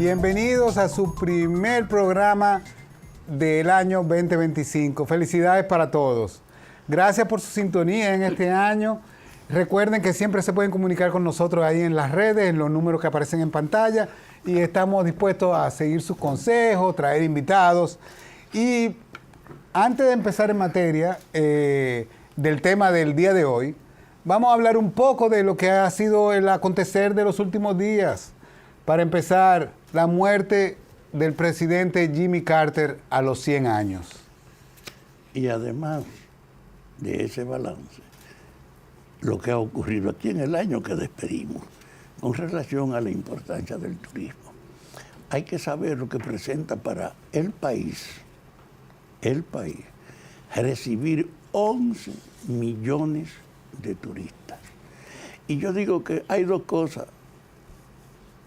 Bienvenidos a su primer programa del año 2025. Felicidades para todos. Gracias por su sintonía en este año. Recuerden que siempre se pueden comunicar con nosotros ahí en las redes, en los números que aparecen en pantalla, y estamos dispuestos a seguir sus consejos, traer invitados. Y antes de empezar en materia del tema del día de hoy, vamos a hablar un poco de lo que ha sido el acontecer de los últimos días. Para empezar, la muerte del presidente Jimmy Carter a los 100 años. Y además de ese balance, lo que ha ocurrido aquí en el año que despedimos, con relación a la importancia del turismo. Hay que saber lo que presenta para el país, recibir 11 millones de turistas. Y yo digo que hay dos cosas.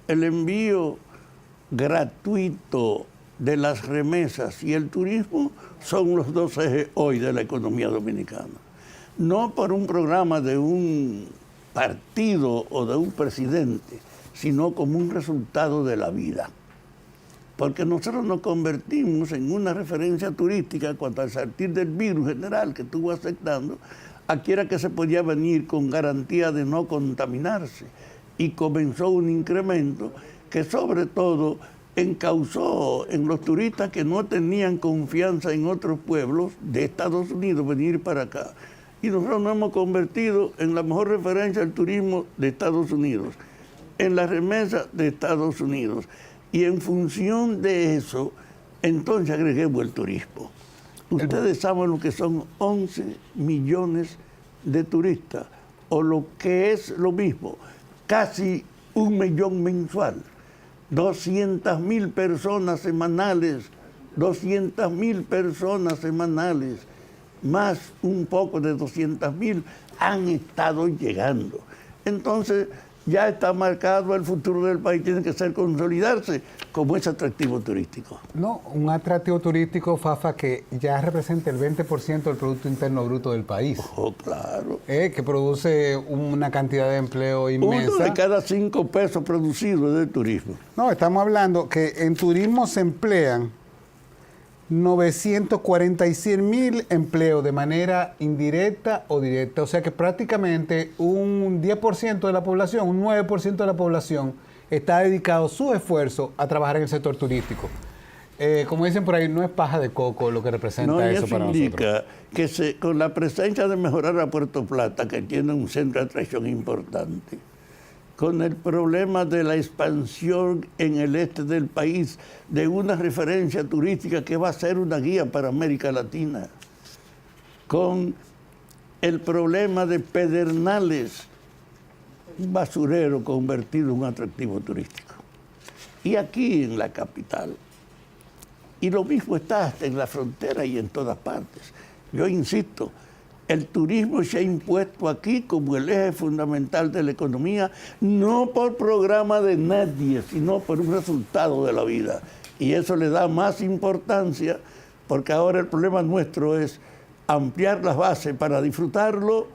El envío gratuito de las remesas y el turismo son los dos ejes hoy de la economía dominicana. No por un programa de un partido o de un presidente, sino como un resultado de la vida. Porque nosotros nos convertimos en una referencia turística cuando al partir del virus general que estuvo afectando, aquí era que se podía venir con garantía de no contaminarse. Y comenzó un incremento que sobre todo encausó en los turistas que no tenían confianza en otros pueblos de Estados Unidos venir para acá. Y nosotros nos hemos convertido en la mejor referencia del turismo de Estados Unidos, en la remesa de Estados Unidos. Y en función de eso, entonces agreguemos el turismo. Ustedes saben lo que son 11 millones de turistas, o lo que es lo mismo, casi 1 millón mensual, 200.000 personas semanales, 200.000 personas semanales, más un poco de 200.000 han estado llegando. Entonces ya está marcado el futuro del país, tiene que ser consolidarse como ese atractivo turístico. No, un atractivo turístico, Fafa, que ya representa el 20% del Producto Interno Bruto del país. Oh, claro. Que produce una cantidad de empleo inmensa. 1 de cada 5 pesos producidos es del turismo. No, estamos hablando que en turismo se emplean 946.000 empleos de manera indirecta o directa. O sea que prácticamente un 10% de la población, un 9% de la población está dedicado su esfuerzo a trabajar en el sector turístico. Como dicen por ahí, no es paja de coco lo que representa eso para nosotros. Indica que con la presencia de mejorar a Puerto Plata, que tiene un centro de atracción importante, con el problema de la expansión en el este del país, de una referencia turística que va a ser una guía para América Latina, con el problema de Pedernales, un basurero convertido en un atractivo turístico. Y aquí en la capital, y lo mismo está hasta en la frontera y en todas partes. Yo insisto, el turismo se ha impuesto aquí como el eje fundamental de la economía, no por programa de nadie, sino por un resultado de la vida. Y eso le da más importancia, porque ahora el problema nuestro es ampliar las bases para disfrutarlo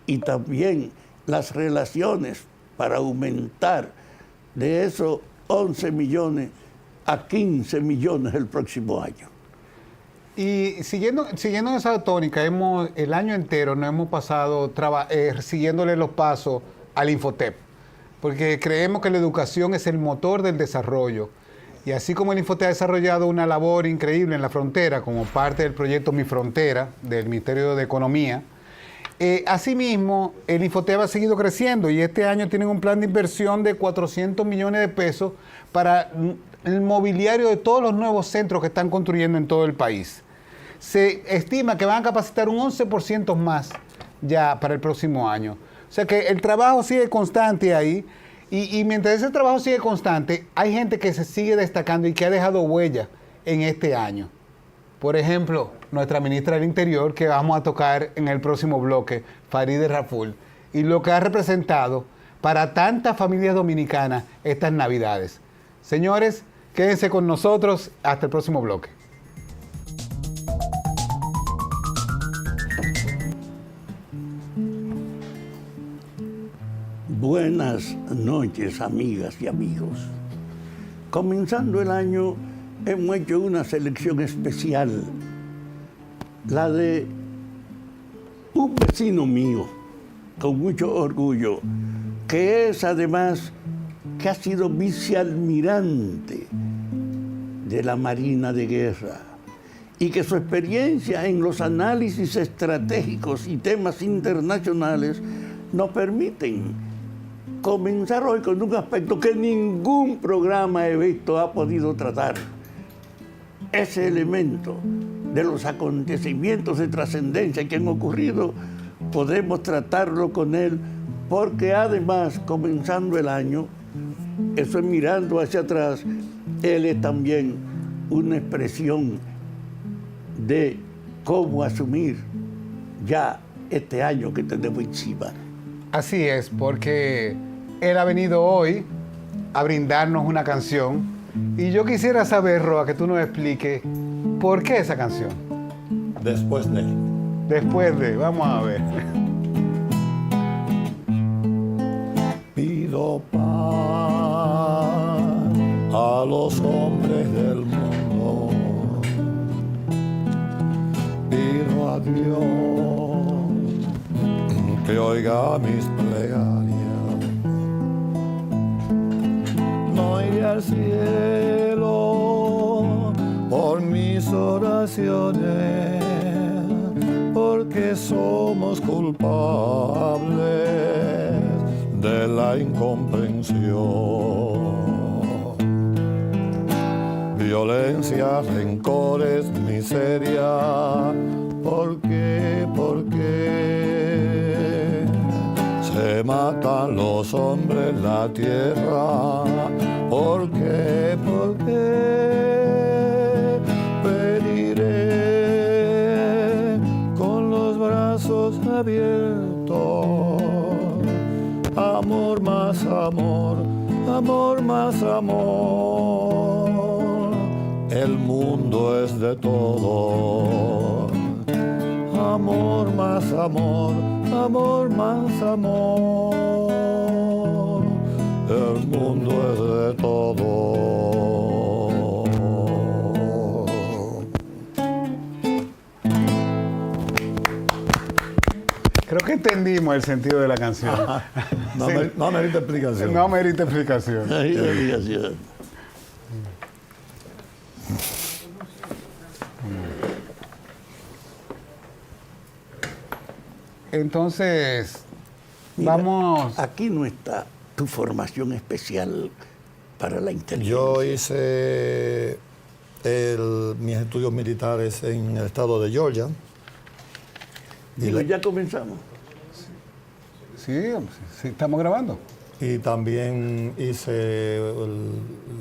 y también las relaciones para aumentar de esos 11 millones a 15 millones el próximo año. Y siguiendo en esa tónica, el año entero nos hemos pasado siguiéndole los pasos al Infotep, porque creemos que la educación es el motor del desarrollo. Y así como el Infotep ha desarrollado una labor increíble en la frontera, como parte del proyecto Mi Frontera, del Ministerio de Economía, asimismo, el Infotep ha seguido creciendo y este año tienen un plan de inversión de 400 millones de pesos para el mobiliario de todos los nuevos centros que están construyendo en todo el país. Se estima que van a capacitar un 11% más ya para el próximo año. O sea que el trabajo sigue constante ahí y mientras ese trabajo sigue constante, hay gente que se sigue destacando y que ha dejado huella en este año. Por ejemplo, nuestra ministra del Interior, que vamos a tocar en el próximo bloque, Farideh Raful, y lo que ha representado para tantas familias dominicanas estas Navidades. Señores, quédense con nosotros hasta el próximo bloque. Buenas noches, amigas y amigos. Comenzando el año, hemos hecho una selección especial, la de un vecino mío, con mucho orgullo, que es además que ha sido vicealmirante de la Marina de Guerra y que su experiencia en los análisis estratégicos y temas internacionales nos permiten comenzar hoy con un aspecto que ningún programa he visto ha podido tratar. Ese elemento de los acontecimientos de trascendencia que han ocurrido, podemos tratarlo con él, porque además, comenzando el año, eso es mirando hacia atrás, él es también una expresión de cómo asumir ya este año que tenemos encima. Así es, porque él ha venido hoy a brindarnos una canción y yo quisiera saber, Roa, que tú nos expliques por qué esa canción. Después de. Después de, vamos a ver. Pido paz a los hombres del mundo. Pido a Dios que oiga mis plegarias. No iré al cielo por mis oraciones, porque somos culpables de la incomprensión. Violencia, rencores, miseria, ¿por qué se matan los hombres la tierra? ¿Por qué pediré con los brazos abiertos? Amor más amor, amor más amor. El mundo es de todos. Amor más amor, amor más amor. El mundo es de todos. Creo que entendimos el sentido de la canción. No, Sí. no merita explicación. No merita explicación. Ahí la obligación. Entonces, Mira, vamos... Aquí no está tu formación especial para la inteligencia. Yo hice mis estudios militares en el estado de Georgia. Digo, ya comenzamos. Sí, sí, estamos grabando. Y también hice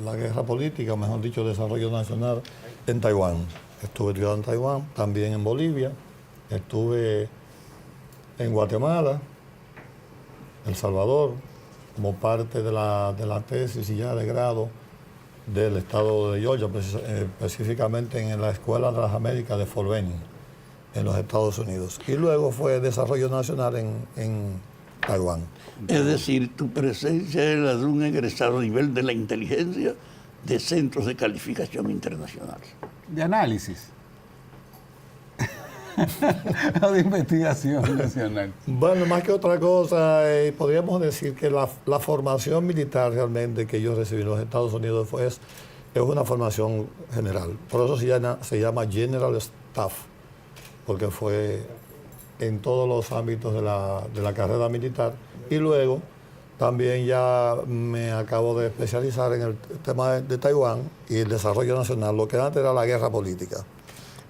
la guerra política, mejor dicho, desarrollo nacional en Taiwán. Estuve estudiando en Taiwán, también en Bolivia, estuve en Guatemala, El Salvador, como parte de la tesis y ya de grado del estado de Georgia, específicamente en la Escuela de las Américas de Fort Benning, en los Estados Unidos. Y luego fue desarrollo nacional en Taiwán. Es decir, tu presencia es la de un egresado a nivel de la inteligencia de centros de calificación internacional. De análisis. O de investigación nacional. Bueno, más que otra cosa, podríamos decir que la formación militar realmente que yo recibí en los Estados Unidos es una formación general. Por eso se llama General Staff, porque fue en todos los ámbitos de la carrera militar. Y luego también ya me acabo de especializar en el tema de Taiwán y el desarrollo nacional, lo que antes era la guerra política.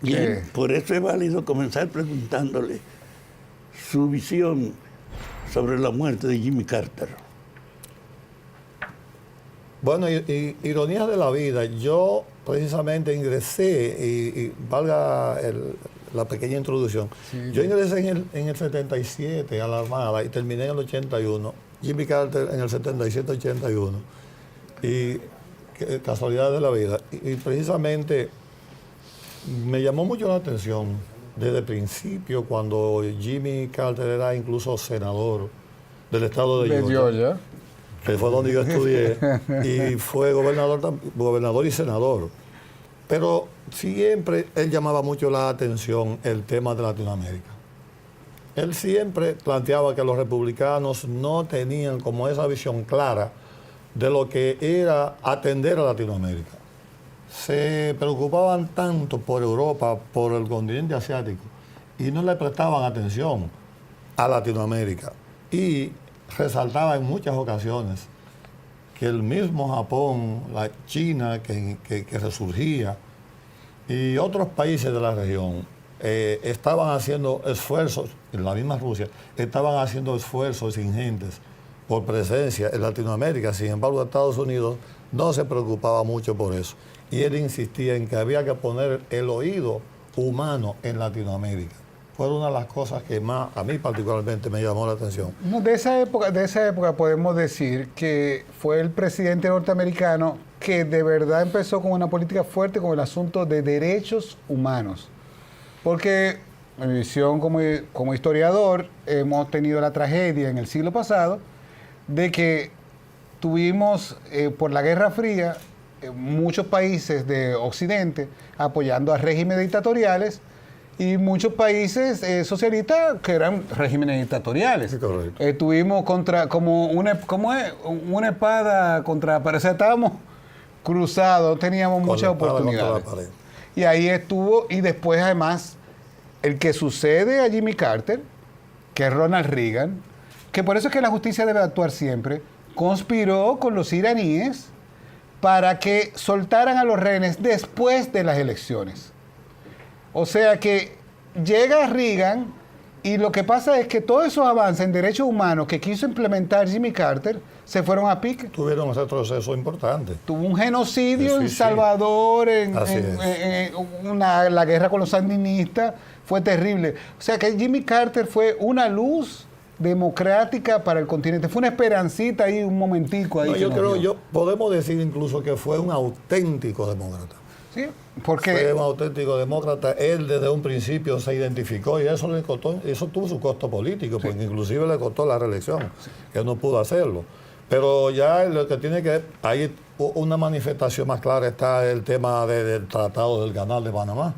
Bien, por eso es válido comenzar preguntándole su visión sobre la muerte de Jimmy Carter. Bueno, ironía de la vida, yo precisamente ingresé, y valga la pequeña introducción, sí, yo ingresé en el 77 a la Armada y terminé en el 81, Jimmy Carter en el 77-81, y casualidad de la vida, y precisamente me llamó mucho la atención desde el principio cuando Jimmy Carter era incluso senador del estado de Georgia. que fue donde yo estudié, y fue gobernador y senador. Pero siempre él llamaba mucho la atención el tema de Latinoamérica. Él siempre planteaba que los republicanos no tenían como esa visión clara de lo que era atender a Latinoamérica. Se preocupaban tanto por Europa, por el continente asiático, y no le prestaban atención a Latinoamérica. Y resaltaba en muchas ocasiones que el mismo Japón, la China que resurgía, y otros países de la región estaban haciendo esfuerzos, en la misma Rusia, estaban haciendo esfuerzos ingentes por presencia en Latinoamérica. Sin embargo, Estados Unidos no se preocupaba mucho por eso. Y él insistía en que había que poner el oído humano en Latinoamérica. Fue una de las cosas que más, a mí particularmente, me llamó la atención. No, de esa época podemos decir que fue el presidente norteamericano que de verdad empezó con una política fuerte con el asunto de derechos humanos. Porque en mi visión como historiador hemos tenido la tragedia en el siglo pasado de que tuvimos por la Guerra Fría muchos países de Occidente apoyando a regímenes dictatoriales y muchos países socialistas que eran regímenes dictatoriales. Sí, correcto. Tuvimos como una espada contra, parece que estábamos cruzados, teníamos muchas oportunidades. Y ahí estuvo, y después además, el que sucede a Jimmy Carter, que es Ronald Reagan, que por eso es que la justicia debe actuar siempre, conspiró con los iraníes para que soltaran a los rehenes después de las elecciones. O sea que llega Reagan y lo que pasa es que todos esos avances en derechos humanos que quiso implementar Jimmy Carter se fueron a pique. Tuvieron un retroceso importante. Tuvo un genocidio Sí, en sí. Salvador, Así la guerra con los sandinistas, fue terrible. O sea que Jimmy Carter fue una luz democrática para el continente. Fue una esperancita ahí, un momentico ahí. No, podemos decir incluso que fue un auténtico demócrata. Sí, porque Fue un auténtico demócrata. Él desde un principio se identificó y eso le costó, eso tuvo su costo político, porque inclusive le costó la reelección, que no pudo hacerlo. Pero ya lo que tiene que hay una manifestación más clara está el tema del Tratado del Canal de Panamá,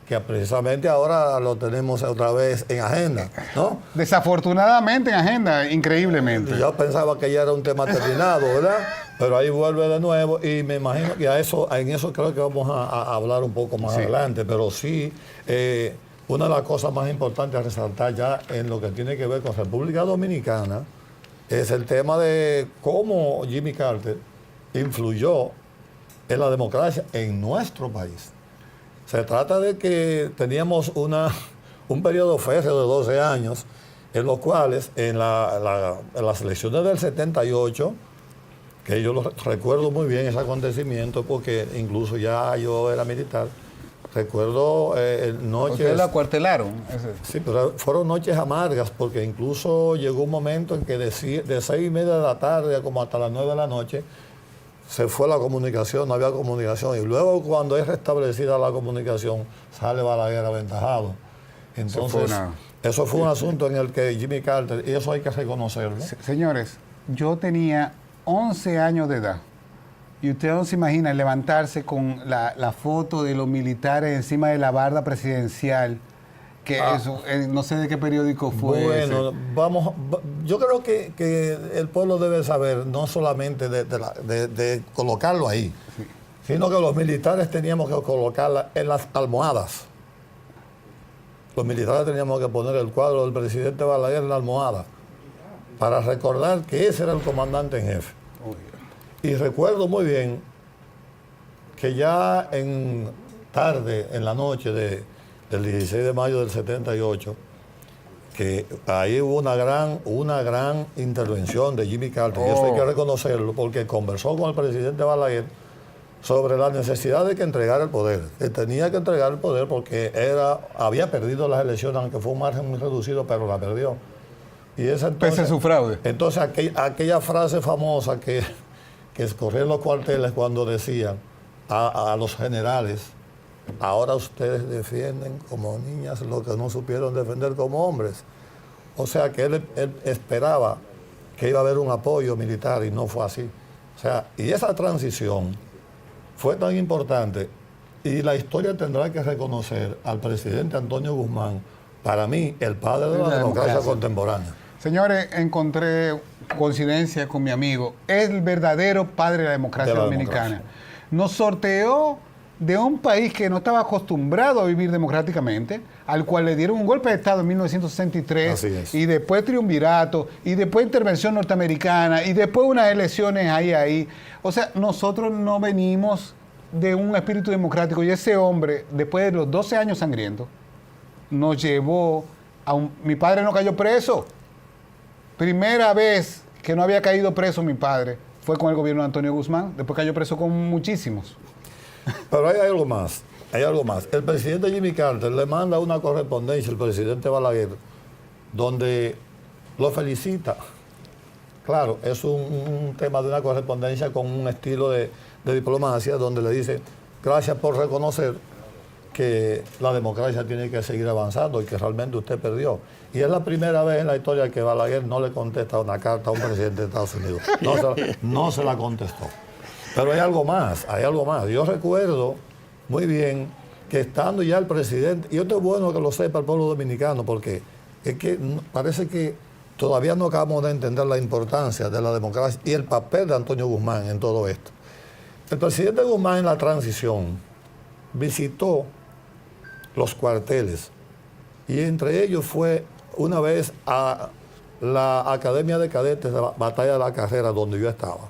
que precisamente ahora lo tenemos otra vez en agenda, ¿no? desafortunadamente en agenda, increíblemente. Yo pensaba que ya era un tema terminado, ¿verdad? Pero ahí vuelve de nuevo y me imagino que en eso creo que vamos a hablar un poco más adelante, pero sí, una de las cosas más importantes a resaltar ya en lo que tiene que ver con República Dominicana es el tema de cómo Jimmy Carter influyó en la democracia en nuestro país. Se trata de que teníamos un periodo férreo de 12 años en los cuales en las elecciones del 78, que yo recuerdo muy bien ese acontecimiento porque incluso ya yo era militar, recuerdo noches... Ustedes lo acuartelaron. Sí, pero fueron noches amargas porque incluso llegó un momento en que de 6:30 de la tarde como hasta las 9 de la noche se fue la comunicación, no había comunicación. Y luego cuando es restablecida la comunicación, sale Balaguer aventajado. Entonces, eso fue un asunto en el que Jimmy Carter, y eso hay que reconocerlo. Señores, yo tenía 11 años de edad. Y usted no se imagina levantarse con la foto de los militares encima de la barda presidencial, que eso, no sé de qué periódico fue. Bueno, yo creo que el pueblo debe saber, no solamente de colocarlo ahí, sino que los militares teníamos que colocarla en las almohadas. Los militares teníamos que poner el cuadro del presidente Balaguer en la almohada para recordar que ese era el comandante en jefe. Y recuerdo muy bien que ya en la noche del 16 de mayo del 78, que ahí hubo una gran intervención de Jimmy Carter, y eso hay que reconocerlo, porque conversó con el presidente Balaguer sobre la necesidad de que entregara el poder. Que tenía que entregar el poder porque había perdido las elecciones, aunque fue un margen muy reducido, pero la perdió. Y pese a su fraude. Entonces, aquella frase famosa que escorría en los cuarteles cuando decían a los generales: ahora ustedes defienden como niñas lo que no supieron defender como hombres. O sea que él esperaba que iba a haber un apoyo militar y no fue así. O sea, y esa transición fue tan importante y la historia tendrá que reconocer al presidente Antonio Guzmán, para mí, el padre de la democracia contemporánea. Señores, encontré coincidencia con mi amigo. Es el verdadero padre de la democracia dominicana. Nos sorteó de un país que no estaba acostumbrado a vivir democráticamente, al cual le dieron un golpe de Estado en 1963, y después triunvirato, y después intervención norteamericana, y después unas elecciones ahí. O sea, nosotros no venimos de un espíritu democrático, y ese hombre, después de los 12 años sangrientos, nos llevó a mi padre no cayó preso. Primera vez que no había caído preso mi padre fue con el gobierno de Antonio Guzmán, después cayó preso con muchísimos. Pero hay algo más, El presidente Jimmy Carter le manda una correspondencia al presidente Balaguer, donde lo felicita. Claro, es un tema de una correspondencia con un estilo de diplomacia, donde le dice, gracias por reconocer que la democracia tiene que seguir avanzando y que realmente usted perdió. Y es la primera vez en la historia que Balaguer no le contesta una carta a un presidente de Estados Unidos. No se la contestó. Pero hay algo más. Yo recuerdo muy bien que estando ya el presidente, y esto es bueno que lo sepa el pueblo dominicano, porque es que parece que todavía no acabamos de entender la importancia de la democracia y el papel de Antonio Guzmán en todo esto. El presidente Guzmán en la transición visitó los cuarteles y entre ellos fue una vez a la Academia de Cadetes de la Batalla de la Carrera, donde yo estaba.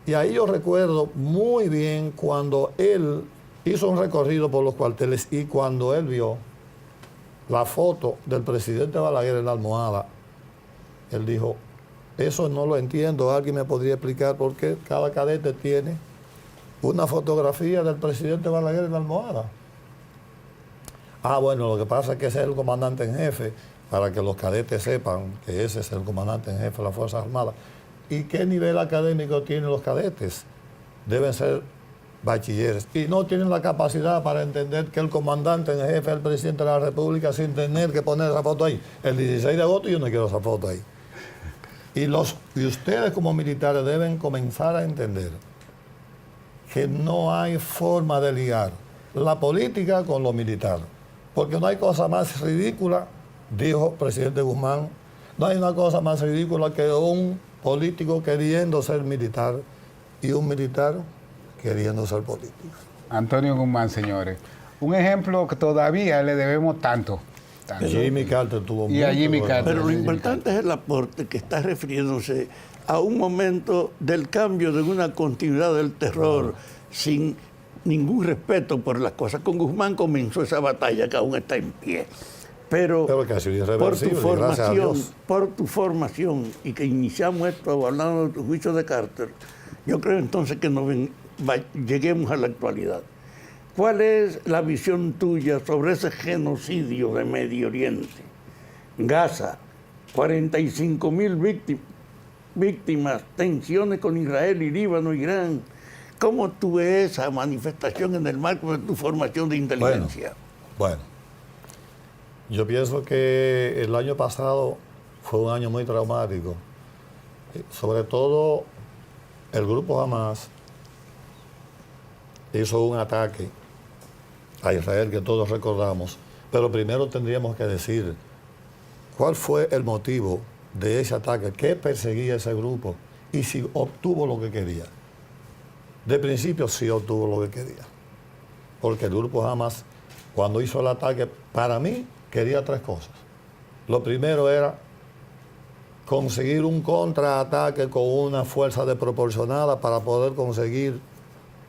Y ahí yo recuerdo muy bien cuando él hizo un recorrido por los cuarteles y cuando él vio la foto del presidente Balaguer en la almohada, él dijo, eso no lo entiendo, alguien me podría explicar por qué cada cadete tiene una fotografía del presidente Balaguer en la almohada. Bueno, lo que pasa es que ese es el comandante en jefe, para que los cadetes sepan que ese es el comandante en jefe de las Fuerzas Armadas. ¿Y qué nivel académico tienen los cadetes? Deben ser bachilleres. Y no tienen la capacidad para entender que el comandante en jefe es el presidente de la República sin tener que poner esa foto ahí. El 16 de agosto yo no quiero esa foto ahí. Y ustedes como militares deben comenzar a entender que no hay forma de ligar la política con lo militar. Porque no hay cosa más ridícula, dijo el presidente Guzmán, no hay una cosa más ridícula que un político queriendo ser militar y un militar queriendo ser político. Antonio Guzmán, señores. Un ejemplo que todavía le debemos tanto. Jimmy Carter tuvo mucho. Pero lo importante es el aporte que está refiriéndose a un momento del cambio de una continuidad del terror sin ningún respeto por las cosas. Con Guzmán comenzó esa batalla que aún está en pie. Pero que ha sido irreversible, por tu formación y que iniciamos esto hablando del juicio de Carter, yo creo entonces que lleguemos a la actualidad. ¿Cuál es la visión tuya sobre ese genocidio de Medio Oriente? Gaza, 45.000 víctimas, tensiones con Israel y Líbano, Irán. ¿Cómo tú ves esa manifestación en el marco de tu formación de inteligencia? Bueno, yo pienso que el año pasado fue un año muy traumático. Sobre todo el grupo Hamas hizo un ataque a Israel que todos recordamos, pero primero tendríamos que decir cuál fue el motivo de ese ataque, qué perseguía ese grupo y si obtuvo lo que quería. De principio sí obtuvo lo que quería, porque el grupo Hamas, cuando hizo el ataque, para mí quería tres cosas. Lo primero era conseguir un contraataque con una fuerza desproporcionada para poder conseguir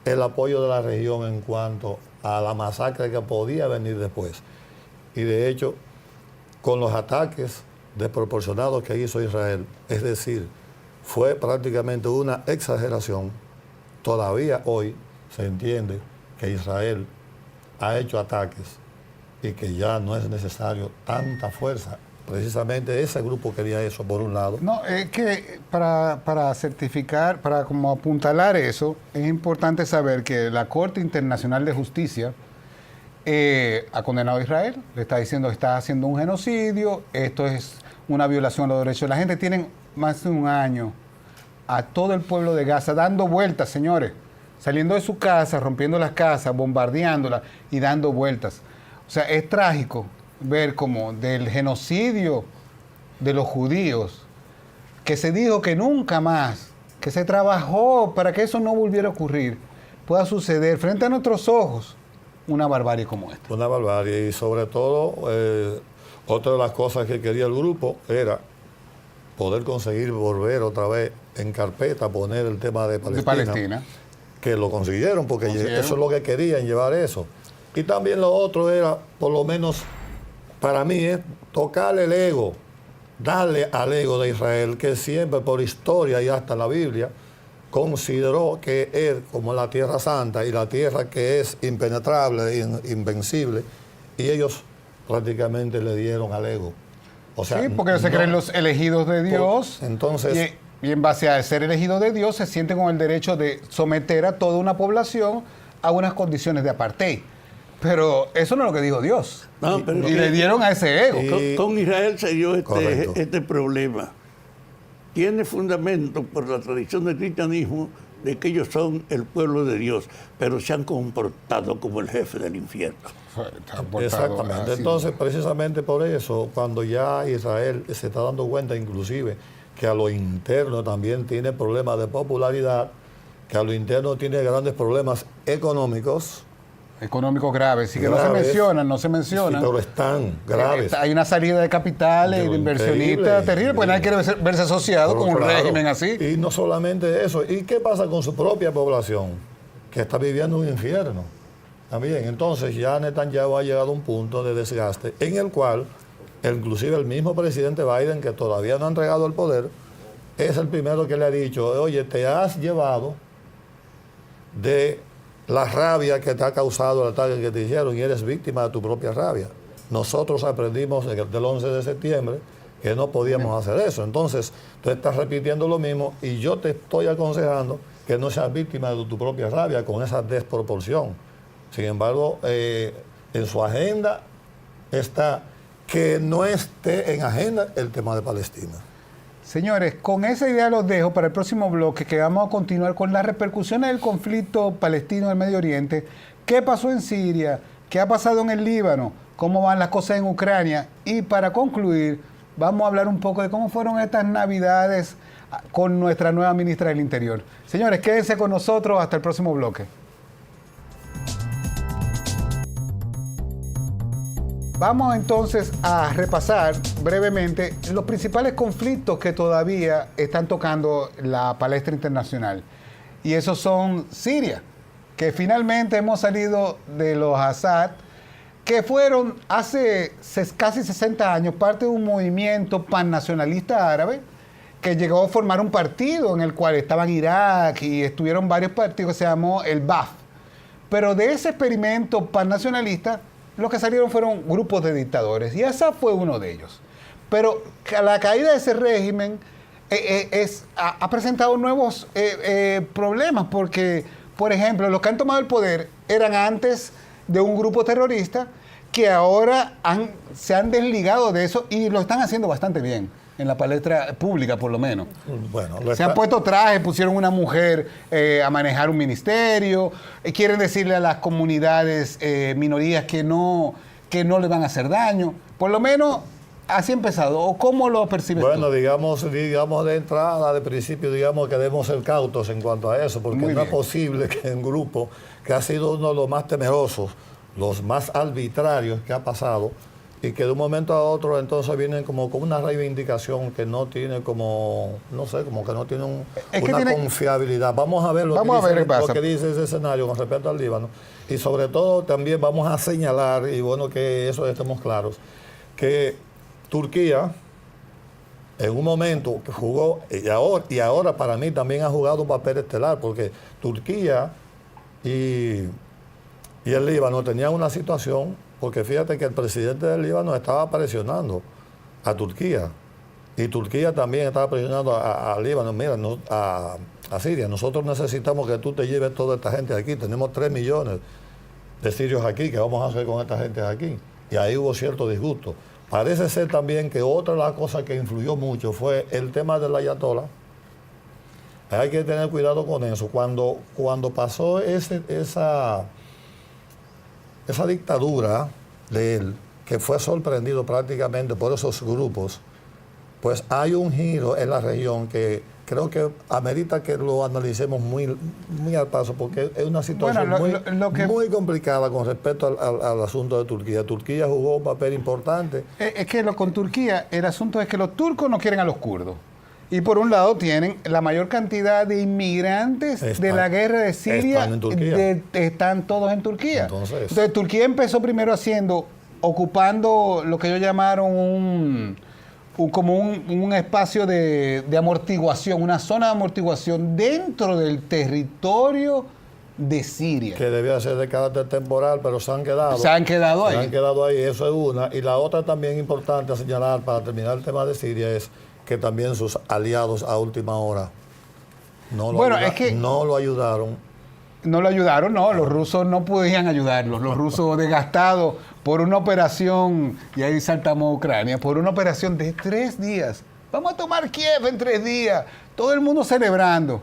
el apoyo de la región en cuanto a la masacre que podía venir después. Y de hecho, con los ataques desproporcionados que hizo Israel, es decir, fue prácticamente una exageración. Todavía hoy se entiende que Israel ha hecho ataques y que ya no es necesario tanta fuerza. Precisamente ese grupo quería eso, por un lado. No, es que para certificar, para como apuntalar eso, es importante saber que la Corte Internacional de Justicia ha condenado a Israel, le está diciendo que está haciendo un genocidio, esto es una violación de los derechos de la gente. Tienen más de un año a todo el pueblo de Gaza, dando vueltas, señores, saliendo de su casa, rompiendo las casas, bombardeándolas y dando vueltas. O sea, es trágico ver como del genocidio de los judíos, que se dijo que nunca más, que se trabajó para que eso no volviera a ocurrir, pueda suceder frente a nuestros ojos una barbarie como esta. Una barbarie. Y sobre todo, otra de las cosas que quería el grupo era poder conseguir volver otra vez en carpeta, poner el tema de Palestina. Que lo consiguieron, porque eso es lo que querían, llevar eso. Y también lo otro era, por lo menos para mí, es tocarle el ego, darle al ego de Israel, que siempre por historia y hasta la Biblia consideró que es como la tierra santa y la tierra que es impenetrable, invencible, y ellos prácticamente le dieron al ego. O sea, sí, porque se creen los elegidos de Dios. Entonces, y en base a ser elegidos de Dios se sienten con el derecho de someter a toda una población a unas condiciones de apartheid. Pero eso no es lo que dijo Dios. No, y le dieron a ese ego. Con Israel se dio este problema. Tiene fundamento por la tradición del cristianismo de que ellos son el pueblo de Dios, pero se han comportado como el jefe del infierno. Exactamente. Entonces, precisamente por eso, cuando ya Israel se está dando cuenta, inclusive, que a lo interno también tiene problemas de popularidad, que a lo interno tiene grandes problemas económicos. Económicos graves, y que graves, no se mencionan. Sí, pero están graves. Hay una salida de capitales y de inversionistas terrible, porque nadie quiere verse asociado con un régimen así. Y no solamente eso. ¿Y qué pasa con su propia población? Que está viviendo un infierno. También, entonces ya Netanyahu ha llegado a un punto de desgaste en el cual, inclusive el mismo presidente Biden, que todavía no ha entregado el poder, es el primero que le ha dicho, oye, te has llevado de la rabia que te ha causado el ataque que te hicieron y eres víctima de tu propia rabia. Nosotros aprendimos del 11 de septiembre que no podíamos hacer eso. Entonces, tú estás repitiendo lo mismo y yo te estoy aconsejando que no seas víctima de tu propia rabia con esa desproporción. Sin embargo, en su agenda está que no esté en agenda el tema de Palestina. Señores, con esa idea los dejo para el próximo bloque, que vamos a continuar con las repercusiones del conflicto palestino en el Medio Oriente. ¿Qué pasó en Siria? ¿Qué ha pasado en el Líbano? ¿Cómo van las cosas en Ucrania? Y para concluir, vamos a hablar un poco de cómo fueron estas Navidades con nuestra nueva ministra del Interior. Señores, quédense con nosotros hasta el próximo bloque. Vamos entonces a repasar brevemente los principales conflictos que todavía están tocando la palestra internacional. Y esos son Siria, que finalmente hemos salido de los Assad, que fueron hace casi 60 años parte de un movimiento pannacionalista árabe que llegó a formar un partido en el cual estaban Irak y estuvieron varios partidos que se llamó el Ba'ath. Pero de ese experimento pannacionalista, los que salieron fueron grupos de dictadores, y Assad fue uno de ellos. Pero la caída de ese régimen ha presentado nuevos problemas, porque, por ejemplo, los que han tomado el poder eran antes de un grupo terrorista que ahora se han desligado de eso y lo están haciendo bastante bien. En la palestra pública, por lo menos. Bueno, se han puesto trajes, pusieron una mujer a manejar un ministerio, quieren decirle a las comunidades minorías que no le van a hacer daño. Por lo menos así ha empezado. ¿O cómo lo percibes tú? Digamos de entrada, de principio, digamos que debemos ser cautos en cuanto a eso, porque no es posible que un grupo que ha sido uno de los más temerosos, los más arbitrarios que ha pasado, y que de un momento a otro entonces vienen como una reivindicación que no tiene como que no tiene una confiabilidad. Vamos a ver lo que dice ese escenario con respecto al Líbano. Y sobre todo también vamos a señalar, y bueno que eso estemos claros, que Turquía en un momento jugó, y ahora para mí también ha jugado un papel estelar, porque Turquía y el Líbano tenían una situación. Porque fíjate que el presidente del Líbano estaba presionando a Turquía. Y Turquía también estaba presionando a Líbano. Mira, a Siria. Nosotros necesitamos que tú te lleves toda esta gente aquí. Tenemos 3 millones de sirios aquí. ¿Qué vamos a hacer con esta gente aquí? Y ahí hubo cierto disgusto. Parece ser también que otra de las cosas que influyó mucho fue el tema del ayatolá. Hay que tener cuidado con eso. Cuando pasó esa dictadura de él, que fue sorprendido prácticamente por esos grupos, pues hay un giro en la región que creo que amerita que lo analicemos muy, muy al paso, porque es una situación muy complicada con respecto al asunto de Turquía. Turquía jugó un papel importante. Es que con Turquía el asunto es que los turcos no quieren a los kurdos. Y por un lado tienen la mayor cantidad de inmigrantes de la guerra de Siria, están todos en Turquía. Entonces Turquía empezó primero ocupando lo que ellos llamaron como un espacio de amortiguación, una zona de amortiguación dentro del territorio de Siria. Que debía ser de carácter temporal, pero se han quedado ahí. Se han quedado ahí, eso es una. Y la otra también importante a señalar para terminar el tema de Siria es que también sus aliados a última hora no lo ayudaron. No lo ayudaron, no, los rusos no podían ayudarlos, los rusos desgastados por una operación, y ahí saltamos a Ucrania, por una operación de 3 días. Vamos a tomar Kiev en 3 días, todo el mundo celebrando.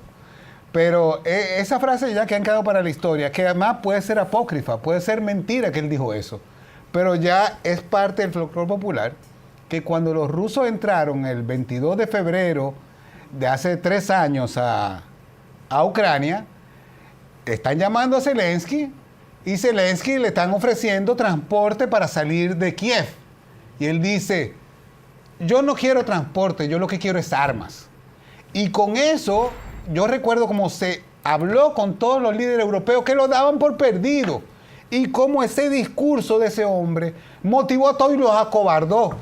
Pero esa frase ya que han quedado para la historia, que además puede ser apócrifa, puede ser mentira que él dijo eso, pero ya es parte del folclore popular, que cuando los rusos entraron el 22 de febrero de hace 3 años a Ucrania, están llamando a Zelensky y Zelensky le están ofreciendo transporte para salir de Kiev. Y él dice, yo no quiero transporte, yo lo que quiero es armas. Y con eso, yo recuerdo cómo se habló con todos los líderes europeos que lo daban por perdido. Y cómo ese discurso de ese hombre motivó a todos y los acobardó.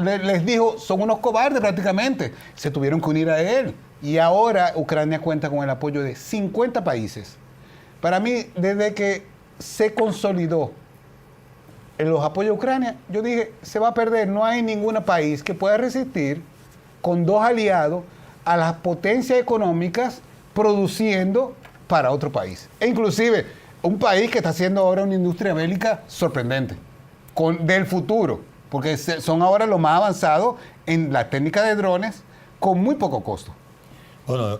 Les dijo, son unos cobardes prácticamente. Se tuvieron que unir a él. Y ahora Ucrania cuenta con el apoyo de 50 países. Para mí, desde que se consolidó en los apoyos a Ucrania, yo dije, se va a perder. No hay ningún país que pueda resistir con 2 aliados a las potencias económicas produciendo para otro país. E inclusive, un país que está haciendo ahora una industria bélica sorprendente, del futuro, porque son ahora los más avanzados en la técnica de drones con muy poco costo. Bueno,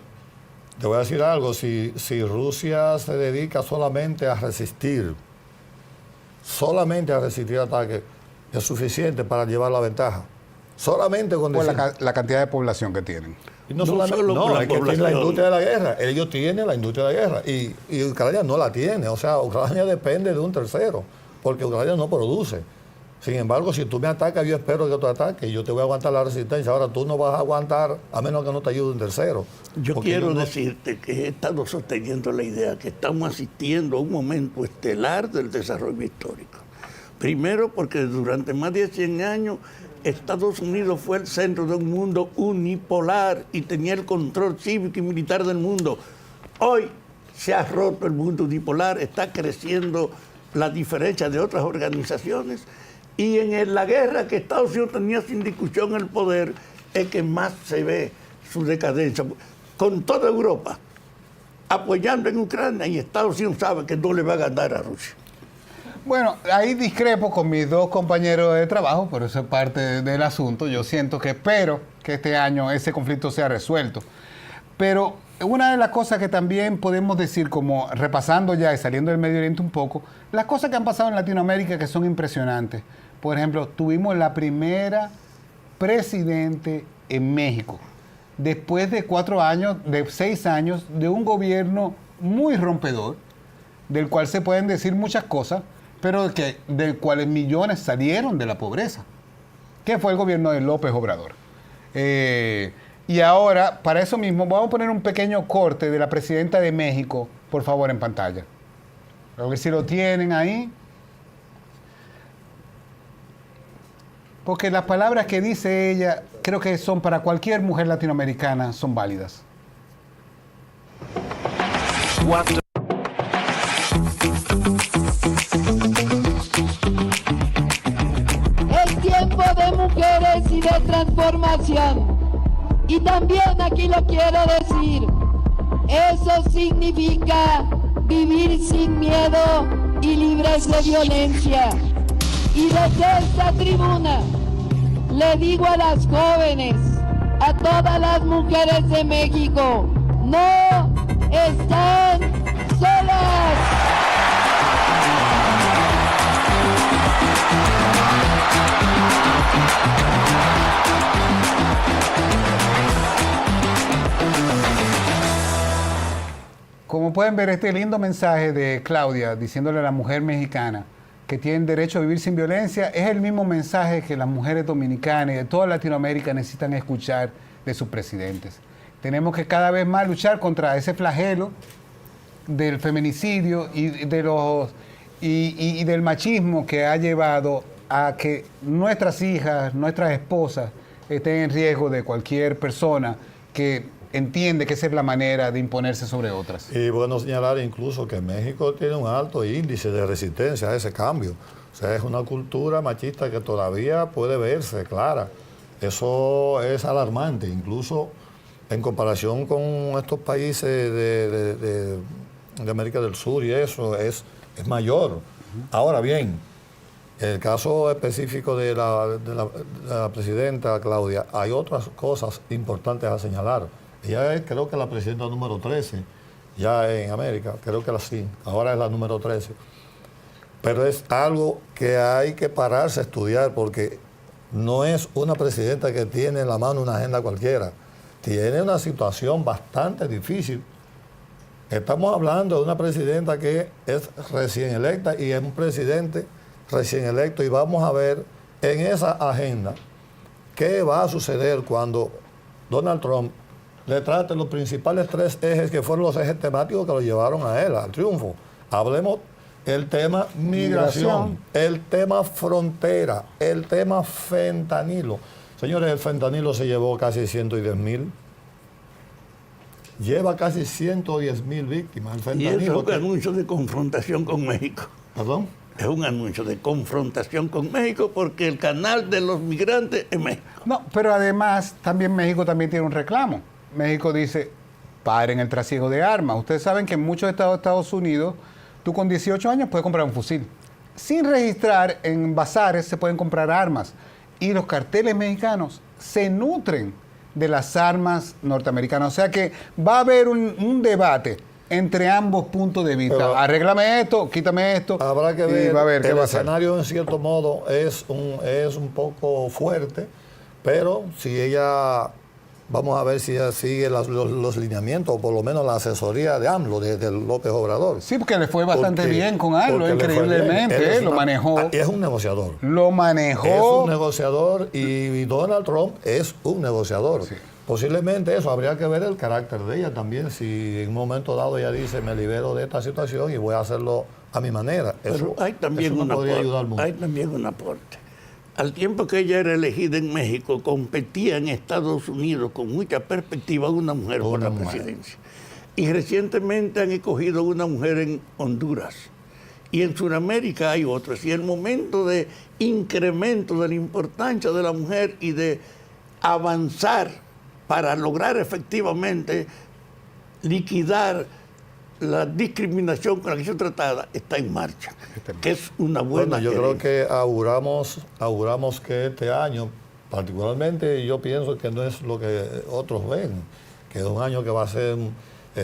te voy a decir algo, si Rusia se dedica solamente a resistir ataques, es suficiente para llevar la ventaja. Solamente con la cantidad de población que tienen. Y no es que tienen la industria de la guerra. Ellos tienen la industria de la guerra y Ucrania no la tiene. O sea, Ucrania depende de un tercero, porque Ucrania no produce. Sin embargo, si tú me atacas, yo espero que tú ataques y yo te voy a aguantar la resistencia. Ahora tú no vas a aguantar a menos que no te ayude un tercero. Yo quiero decirte que he estado sosteniendo la idea que estamos asistiendo a un momento estelar del desarrollo histórico. Primero porque durante más de 100 años Estados Unidos fue el centro de un mundo unipolar y tenía el control cívico y militar del mundo. Hoy se ha roto el mundo unipolar, está creciendo la diferencia de otras organizaciones. Y en la guerra que Estados Unidos tenía sin discusión el poder, es que más se ve su decadencia. Con toda Europa apoyando en Ucrania, y Estados Unidos sabe que no le va a ganar a Rusia. Bueno, ahí discrepo con mis 2 compañeros de trabajo, pero eso es parte del asunto. Yo espero que este año ese conflicto sea resuelto. Pero una de las cosas que también podemos decir, como repasando ya y saliendo del Medio Oriente un poco, las cosas que han pasado en Latinoamérica que son impresionantes. Por ejemplo, tuvimos la primera presidente en México, después de 6 años de un gobierno muy rompedor, del cual se pueden decir muchas cosas, pero del cual millones salieron de la pobreza, que fue el gobierno de López Obrador. Y ahora, para eso mismo, vamos a poner un pequeño corte de la presidenta de México, por favor, en pantalla. A ver si lo tienen ahí. Porque las palabras que dice ella, creo que son para cualquier mujer latinoamericana, son válidas. Es tiempo de mujeres y de transformación. Y también aquí lo quiero decir, eso significa vivir sin miedo y libres de violencia. Y desde esta tribuna le digo a las jóvenes, a todas las mujeres de México, no están solas. Como pueden ver, este lindo mensaje de Claudia diciéndole a la mujer mexicana que tienen derecho a vivir sin violencia es el mismo mensaje que las mujeres dominicanas y de toda Latinoamérica necesitan escuchar de sus presidentes. Tenemos que cada vez más luchar contra ese flagelo del feminicidio y del machismo que ha llevado a que nuestras hijas, nuestras esposas estén en riesgo de cualquier persona que entiende que esa es la manera de imponerse sobre otras. Y bueno señalar incluso que México tiene un alto índice de resistencia a ese cambio. O sea, es una cultura machista que todavía puede verse clara. Eso es alarmante, incluso en comparación con estos países de América del Sur y eso es mayor. Ahora bien, el caso específico de la presidenta Claudia, hay otras cosas importantes a señalar. Ella es, creo que la presidenta número 13, ya en América, creo que sí, ahora es la número 13. Pero es algo que hay que pararse a estudiar porque no es una presidenta que tiene en la mano una agenda cualquiera. Tiene una situación bastante difícil. Estamos hablando de una presidenta que es recién electa y es un presidente recién electo y vamos a ver en esa agenda qué va a suceder cuando Donald Trump le trate los principales 3 ejes que fueron los ejes temáticos que lo llevaron a él, al triunfo. Hablemos el tema migración, el tema frontera, el tema fentanilo. Señores, el fentanilo se llevó casi 110,000. Lleva casi 110,000 víctimas. El fentanilo, y eso es un anuncio de confrontación con México. ¿Perdón? Es un anuncio de confrontación con México porque el canal de los migrantes es México. No, pero además también México también tiene un reclamo. México dice, paren el trasiego de armas. Ustedes saben que en muchos estados de Estados Unidos, tú con 18 años puedes comprar un fusil. Sin registrar, en bazares se pueden comprar armas. Y los carteles mexicanos se nutren de las armas norteamericanas. O sea que va a haber un debate entre ambos puntos de vista. Pero arréglame esto, quítame esto. Habrá que ver. Va a ver qué el va a hacer. escenario en cierto modo es un poco fuerte, pero si ella, vamos a ver si ella sigue los lineamientos, o por lo menos la asesoría de AMLO, de López Obrador. Sí, porque le fue bastante bien con AMLO, porque le fue bien. increíblemente. Él Lo manejó. Es un negociador. Lo manejó. Es un negociador y Donald Trump es un negociador. Sí. Posiblemente eso, habría que ver el carácter de ella también, si en un momento dado ella dice, me libero de esta situación y voy a hacerlo a mi manera. Pero hay también eso un me podría aporte. ayudar mucho. Hay también un aporte. Al tiempo que ella era elegida en México, competía en Estados Unidos con mucha perspectiva una mujer por la presidencia. Y recientemente han escogido una mujer en Honduras. Y en Sudamérica hay otras. Y el momento de incremento de la importancia de la mujer y de avanzar para lograr efectivamente liquidar la discriminación con la que se tratada está en marcha, que es una buena. Bueno, yo creo que auguramos que este año, particularmente yo pienso que no es lo que otros ven, que es un año que va a ser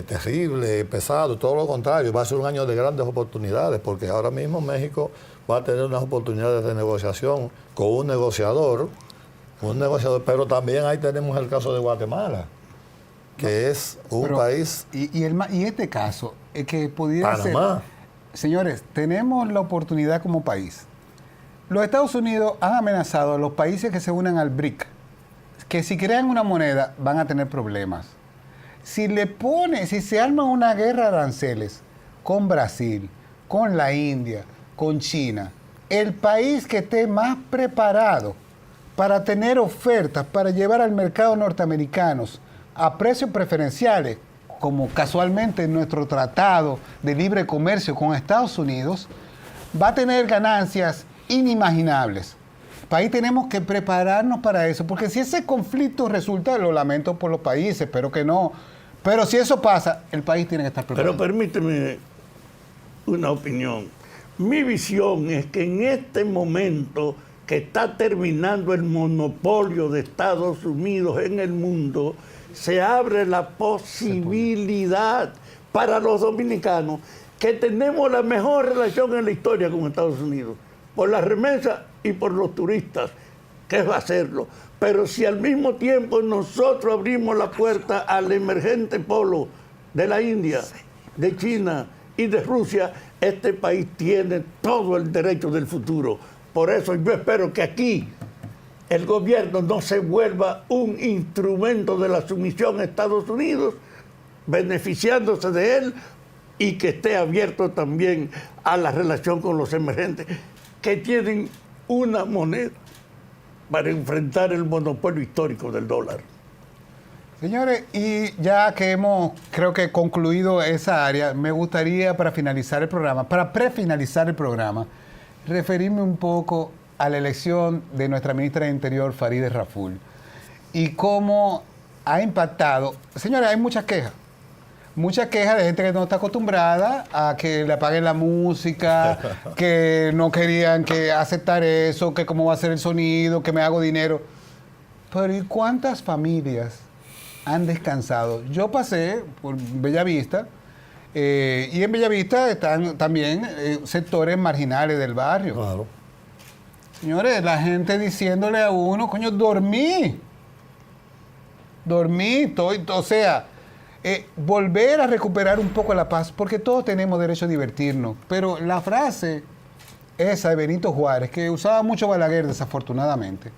terrible, pesado, todo lo contrario, va a ser un año de grandes oportunidades, porque ahora mismo México va a tener unas oportunidades de negociación con un negociador, pero también ahí tenemos el caso de Guatemala, que es un país... Y este caso, es que pudiera Panamá. ser... Señores, tenemos la oportunidad como país. Los Estados Unidos han amenazado a los países que se unan al BRIC, que si crean una moneda van a tener problemas. Si se arma una guerra de aranceles con Brasil, con la India, con China, el país que esté más preparado para tener ofertas, para llevar al mercado norteamericanos a precios preferenciales, como casualmente en nuestro tratado de libre comercio con Estados Unidos, va a tener ganancias inimaginables. País tenemos que prepararnos para eso, porque si ese conflicto resulta, lo lamento por los países, espero que no, pero si eso pasa, el país tiene que estar preparado. Pero permíteme una opinión. Mi visión es que en este momento que está terminando el monopolio de Estados Unidos en el mundo, se abre la posibilidad para los dominicanos que tenemos la mejor relación en la historia con Estados Unidos, por las remesas y por los turistas, que va a hacerlo. Pero si al mismo tiempo nosotros abrimos la puerta al emergente polo de la India, de China y de Rusia, este país tiene todo el derecho del futuro. Por eso yo espero que aquí el gobierno no se vuelva un instrumento de la sumisión a Estados Unidos, beneficiándose de él, y que esté abierto también a la relación con los emergentes, que tienen una moneda para enfrentar el monopolio histórico del dólar. Señores, y ya que hemos, creo que concluido esa área, me gustaría para prefinalizar el programa, referirme un poco a la elección de nuestra ministra de Interior, Farideh Raful, y cómo ha impactado. Señores, hay muchas quejas de gente que no está acostumbrada a que le apaguen la música, que no querían que aceptar eso, que cómo va a ser el sonido, que me hago dinero. Pero ¿y cuántas familias han descansado? Yo pasé por Bellavista, y en Bellavista están también sectores marginales del barrio. Claro. Señores, la gente diciéndole a uno, coño, dormí, o sea, volver a recuperar un poco la paz, porque todos tenemos derecho a divertirnos. Pero la frase esa de Benito Juárez, que usaba mucho Balaguer desafortunadamente,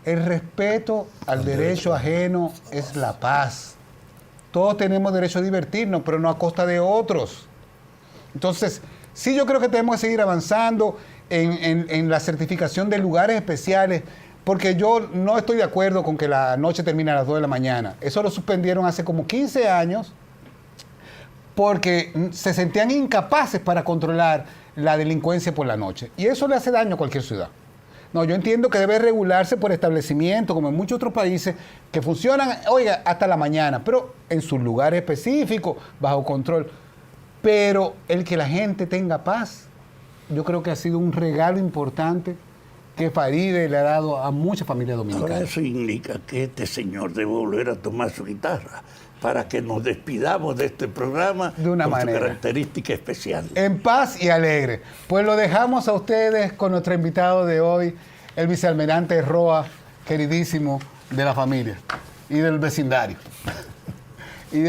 el respeto al derecho ajeno es la paz. Todos tenemos derecho a divertirnos, pero no a costa de otros. Entonces, sí, yo creo que tenemos que seguir avanzando en la certificación de lugares especiales, porque yo no estoy de acuerdo con que la noche termine a las 2 de la mañana. Eso lo suspendieron hace como 15 años porque se sentían incapaces para controlar la delincuencia por la noche. Y eso le hace daño a cualquier ciudad. No, yo entiendo que debe regularse por establecimientos, como en muchos otros países, que funcionan, oiga, hasta la mañana, pero en sus lugares específicos, bajo control. Pero el que la gente tenga paz, yo creo que ha sido un regalo importante que Farideh le ha dado a muchas familias dominicanas. Ahora eso indica que este señor debe volver a tomar su guitarra para que nos despidamos de este programa de una manera, su característica especial. En paz y alegre. Pues lo dejamos a ustedes con nuestro invitado de hoy, el vicealmirante Roa, queridísimo de la familia y del vecindario. Y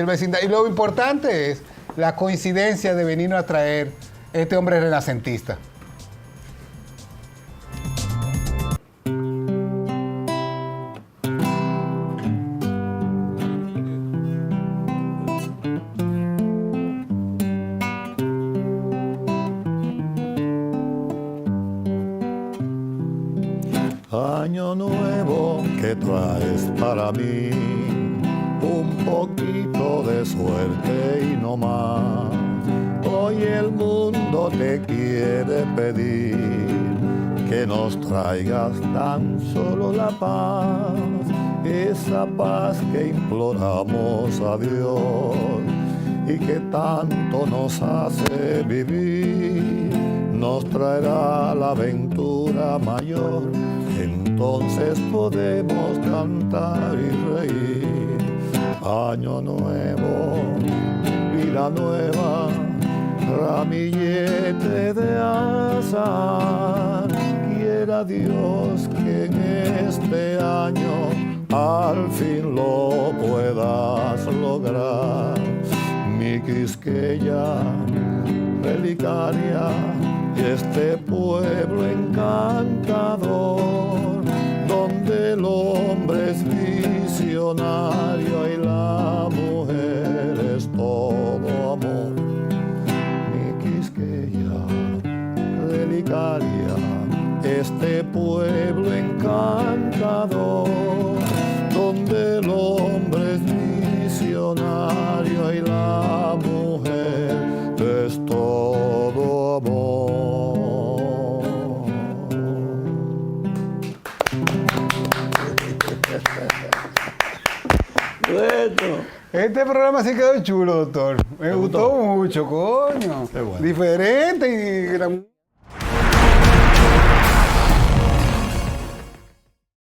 lo importante es la coincidencia de venirnos a traer este hombre renacentista. Año nuevo que traes para mí, un poquito de suerte y no más. Hoy el mundo te quiere pedir que nos traigas tan solo la paz, esa paz que imploramos a Dios y que tanto nos hace vivir, nos traerá la aventura mayor. Entonces podemos cantar y reír. Año nuevo, vida nueva, ramillete de azar. Quiera Dios que en este año al fin lo puedas lograr. Mi Quisqueya, relicaria, este pueblo encantador, donde el hombre es visionario y la mujer es todo amor. Mi Quisqueya, relicaria, este pueblo encantador, donde el hombre es visionario y la mujer es todo amor. Bueno. Este programa sí quedó chulo, doctor. Me gustó mucho, coño. Qué bueno. Diferente y